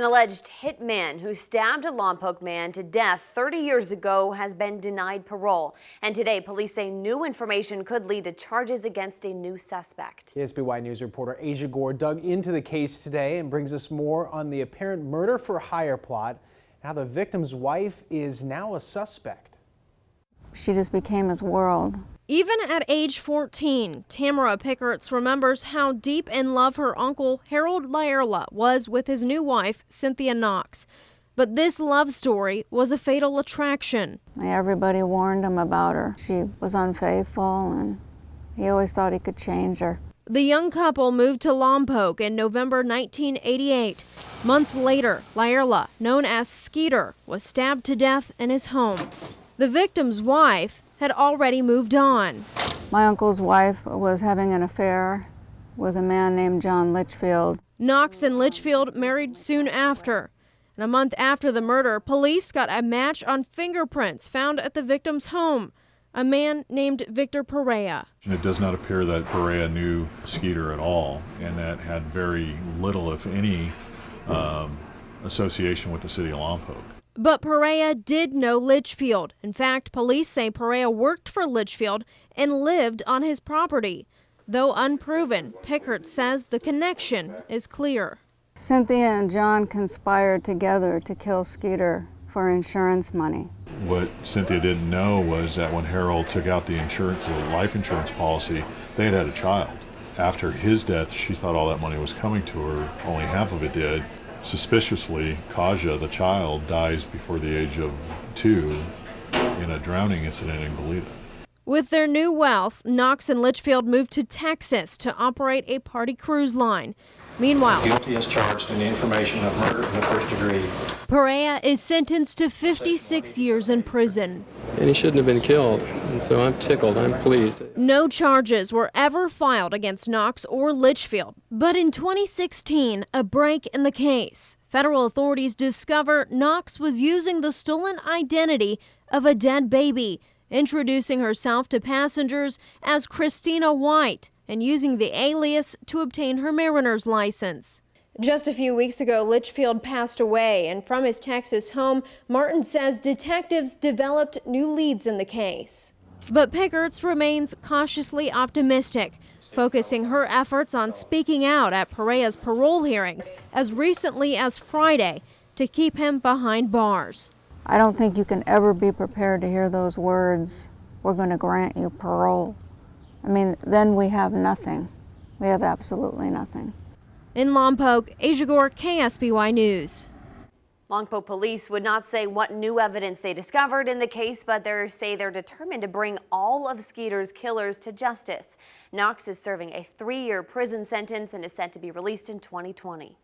An alleged hitman who stabbed a Lompoc man to death 30 years ago has been denied parole. And today, police say new information could lead to charges against a new suspect. KSBY News reporter Asia Gore dug into the case today and brings us more on the apparent murder for hire plot and how the victim's wife is now a suspect. She just became his world. Even at age 14, Tamara Pickerts remembers how deep in love her uncle, Harold Lyerla, was with his new wife, Cynthia Knox. But this love story was a fatal attraction. Everybody warned him about her. She was unfaithful, and he always thought he could change her. The young couple moved to Lompoc in November 1988. Months later, Lyerla, known as Skeeter, was stabbed to death in his home. The victim's wife had already moved on. My uncle's wife was having an affair with a man named John Litchfield. Knox and Litchfield married soon after. And a month after the murder, police got a match on fingerprints found at the victim's home. A man named Victor Perea. It does not appear that Perea knew Skeeter at all, and that had very little, if any, association with the city of Lompoc. But Perea did know Litchfield. In fact, police say Perea worked for Litchfield and lived on his property. Though unproven, Pickert says the connection is clear. Cynthia and John conspired together to kill Skeeter for insurance money. What Cynthia didn't know was that when Harold took out the life insurance policy, they had a child. After his death, she thought all that money was coming to her. Only half of it did. Suspiciously, Kaja, the child, dies before the age of 2 in a drowning incident in Goleta. With their new wealth, Knox and Litchfield moved to Texas to operate a party cruise line. Meanwhile, guilty as charged in the information of murder in the first degree. Perea is sentenced to 56 years in prison. And he shouldn't have been killed, and so I'm tickled. I'm pleased. No charges were ever filed against Knox or Litchfield. But in 2016, a break in the case. Federal authorities discover Knox was using the stolen identity of a dead baby, introducing herself to passengers as Christina White and using the alias to obtain her mariner's license. Just a few weeks ago, Litchfield passed away, and from his Texas home, Martin says detectives developed new leads in the case. But Pickerts remains cautiously optimistic, focusing her efforts on speaking out at Perea's parole hearings as recently as Friday to keep him behind bars. I don't think you can ever be prepared to hear those words, "We're going to grant you parole." I mean, then we have nothing. We have absolutely nothing. In Lompoc, Asia Gore, KSBY News. Lompoc police would not say what new evidence they discovered in the case, but they say they're determined to bring all of Skeeter's killers to justice. Knox is serving a 3-year prison sentence and is set to be released in 2020.